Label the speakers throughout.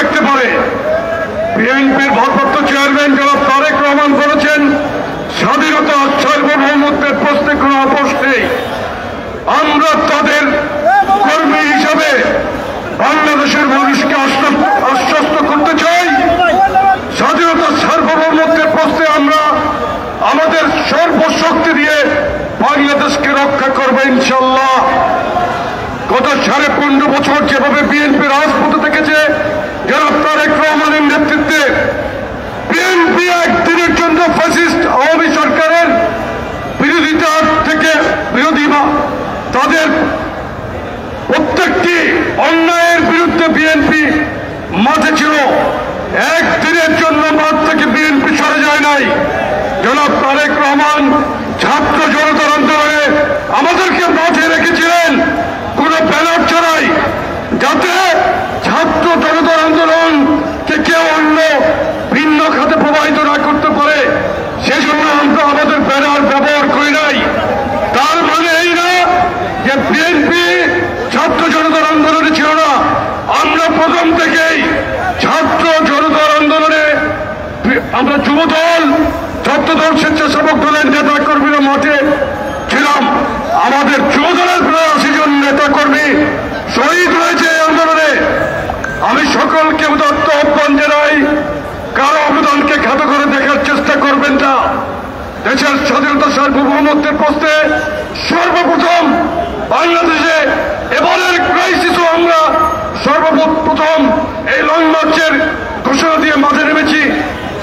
Speaker 1: রাখতে পারে। বিএনপির ভারপ্রাপ্ত চেয়ারম্যান জনাব তারেক রহমান বলেছেন, স্বাধীনতা সার্বভৌমত্বের প্রশ্নে কোনো আপোষ নেই। আমরা তাদের কর্মী হিসাবে বাংলাদেশের মানুষকে আশ্বস্ত করতে চাই, স্বাধীনতা সার্বভৌমত্বের প্রশ্নে আমরা আমাদের সর্বশক্তি দিয়ে বাংলাদেশকে রক্ষা করবো ইনশাল্লাহ। গত 15.5 বছর যেভাবে বিএনপি রাজপথে থেকেছে, জনাব তারেক রহমানের নেতৃত্বে বিএনপি একদিনের জন্য ফ্যাসিস্ট আওয়ামী সরকারের বিরোধিতা থেকে তাদের প্রত্যেকটি অন্যায়ের বিরুদ্ধে বিএনপি মাঠে ছিল। একদিনের জন্য মাঠ থেকে বিএনপি সরে যায় নাই। জনাব তারেক রহমান ছাত্র জনতার আন্দোলনে আমাদেরকে মাঠে রেখেছিলেন কোন ব্যানার ছাড়াই, যাতে ছাত্র জনতার আন্দোলনকে কেউ অন্য ভিন্ন খাতে প্রবাহিত না করতে পারে, সেজন্য আমরা আমাদের ব্যানার ব্যবহার করি নাই। তার মানে এই না যে বিএনপি ছাত্র জনতার আন্দোলনে ছিল না। আমরা প্রথম থেকেই ছাত্র জনতার আন্দোলনে আমরা যুবদল, ছাত্রদল, স্বেচ্ছাসেবক দলের নেতা কর্মীরা মাঠে ছিলাম। আমাদের যুবদলের প্রায় 80 জন নেতা কর্মী শহীদ হয়েছে এই আন্দোলনে। আমি সকলকে উদাত্ত আহ্বান জানাই, কারো অবদানকে খাটো করে দেখার চেষ্টা করবেন না। দেশের স্বাধীনতা সার্বভৌমত্বের প্রশ্নে সর্বপ্রথম বাংলাদেশে এবারের ক্রাইসিসও আমরা সর্বপ্রথম এই লং মার্চের ঘোষণা দিয়ে মাঠে নেমেছি।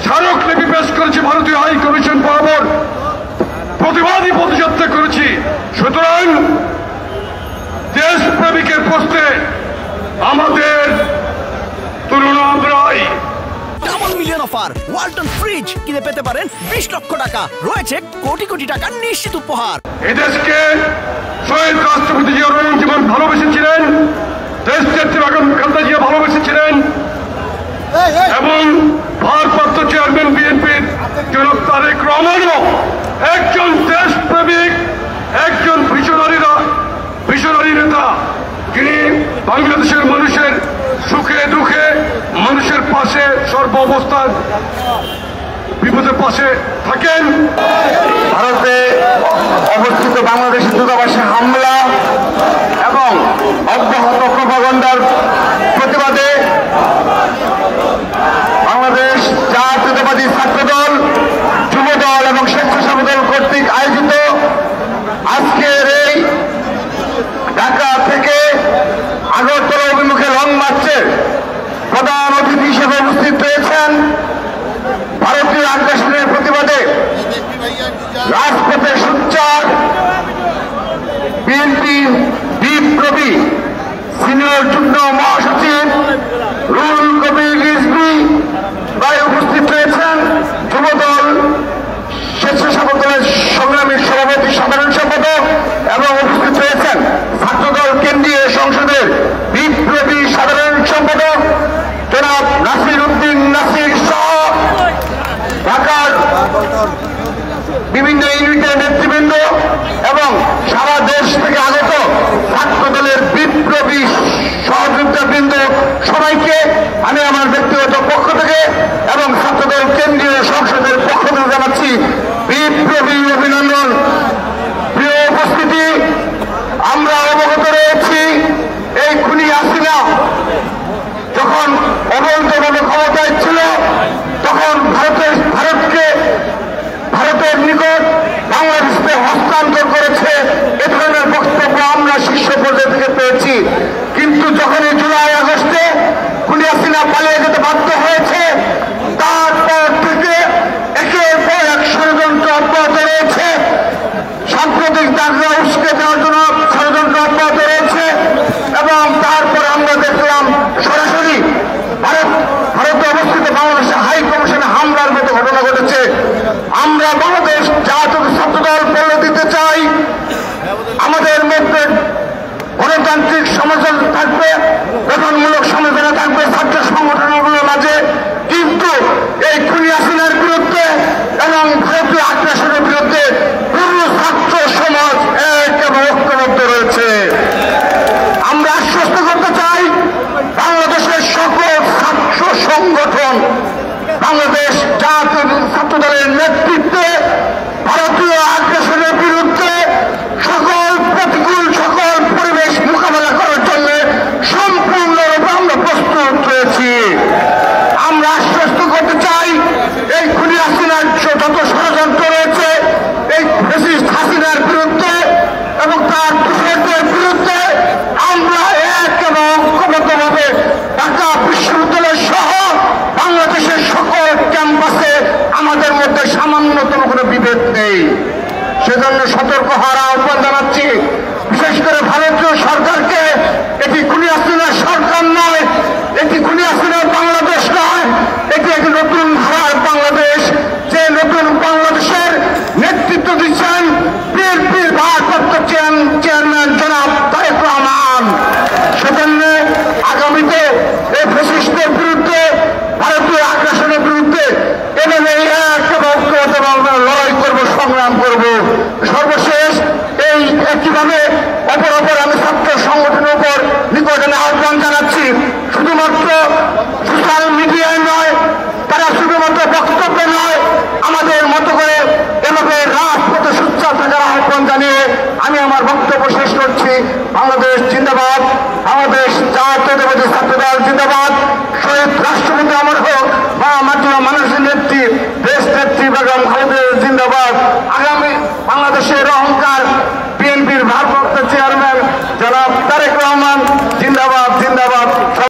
Speaker 1: স্মারকলিপি পেশ করেছি ভারতীয় হাই কমিশন বরাবর, প্রতিবাদী পদযাত্রা করেছি। সুতরাং দেশপ্রেমিকের প্রশ্নে আমাদের তুলনা আমরাই।
Speaker 2: Double million offer Walton fridge কিনে পেতে পারেন 20 লক্ষ টাকা, রয়েছে কোটি কোটি টাকার নিশ্চিত উপহার।
Speaker 1: এদেশকে শহীদ রাষ্ট্রপতি জিয়া রহমান যেমন ভালোবেসেছিলেন, দেশ নেত্রী বেগম খালেদা জিয়া ভালোবেসেছিলেন, এবং ভারপ্রাপ্ত চেয়ারম্যান বিএনপির জনাব তারেক রহমানও একজন দেশপ্রেমিক, একজন ভিশনারি নেতা, যিনি বাংলাদেশের মানুষের সুখে দুঃখে মানুষের পাশে সর্ব অবস্থান বিপদের পাশে থাকেন।
Speaker 3: ভারতে অবস্থিত বাংলাদেশের দূতাবাসে হামলা এবং অব্যাহত প্রোপাগান্ডার প্রতিবাদে বাংলাদেশ জাতীয়তাবাদী ছাত্রদল, যুবদল এবং স্বেচ্ছাসেবক দল কর্তৃক আয়োজিত আজকের এই ঢাকা থেকে আগরতলা অভিমুখে লং মার্চের প্রধান অতিথি হিসেবে উপস্থিত রয়েছেন ভারতীয় আগ্রাসনের প্রতিবাদে রাজপথে সোচ্চার বিএনপি বিপ্লবী সিনিয়র যুগ্ম মহাসচিব রুহুল কবির রিজভী ভাই উপস্থিত রয়েছেন, যুবদল স্বেচ্ছাসেবক দলের সংগ্রামী সভাপতি সাধারণ সম্পাদক, এবং উপস্থিত রয়েছেন ছাত্রদল কেন্দ্রীয় সংসদের বিপ্লবী সাধারণ সম্পাদক জনাব নাসির উদ্দিন নাসির সহ ঢাকার বিভিন্ন ইউনিটের নেতৃবৃন্দ এবং সারা দেশ থেকে আগত ছাত্রদলের বিপ্লবী সহযোগিতাবৃন্দ সবাইকে আমি আমার ব্যক্তিগত পক্ষ থেকে এবং ছাত্রদল কেন্দ্রীয় সংসদের পক্ষ থেকে জানাচ্ছি বিপ্লবী অভিনন্দন। প্রিয় উপস্থিতি, আমরা অবগত রয়েছি এই খুনি হাসিনা যখন অবৈধভাবে ক্ষমতায় ছিল, তখন ভারতের নিকট বাংলাদেশকে হস্তান্তর করেছে, এ ধরনের বক্তব্য আমরা শীর্ষ পর্যায়ে থেকে পেয়েছি। কিন্তু যখন এই জুলাই আগস্টে খুনি হাসিনা পালিয়ে যেতে বাধ্য হয়েছে, তারপর থেকে একের পর এক ষড়যন্ত্র অব্যাহত রয়েছে, সাম্প্রতিক দাগরা উস্কে দেওয়ার জন্য ষড়যন্ত্র অব্যাহত রয়েছে, এবং তারপর আমরা দেখলাম সরাসরি ভারতে অবস্থিত বাংলাদেশের হাই কমিশনে হামলার মতো ঘটনা ঘটেছে। আমরা বাংলাদেশ জাতীয় ছাত্রদল বলে দিতে চাই, আমাদের মধ্যে গণতান্ত্রিক সমাজ থাকবে, গঠনমূলক সমাজ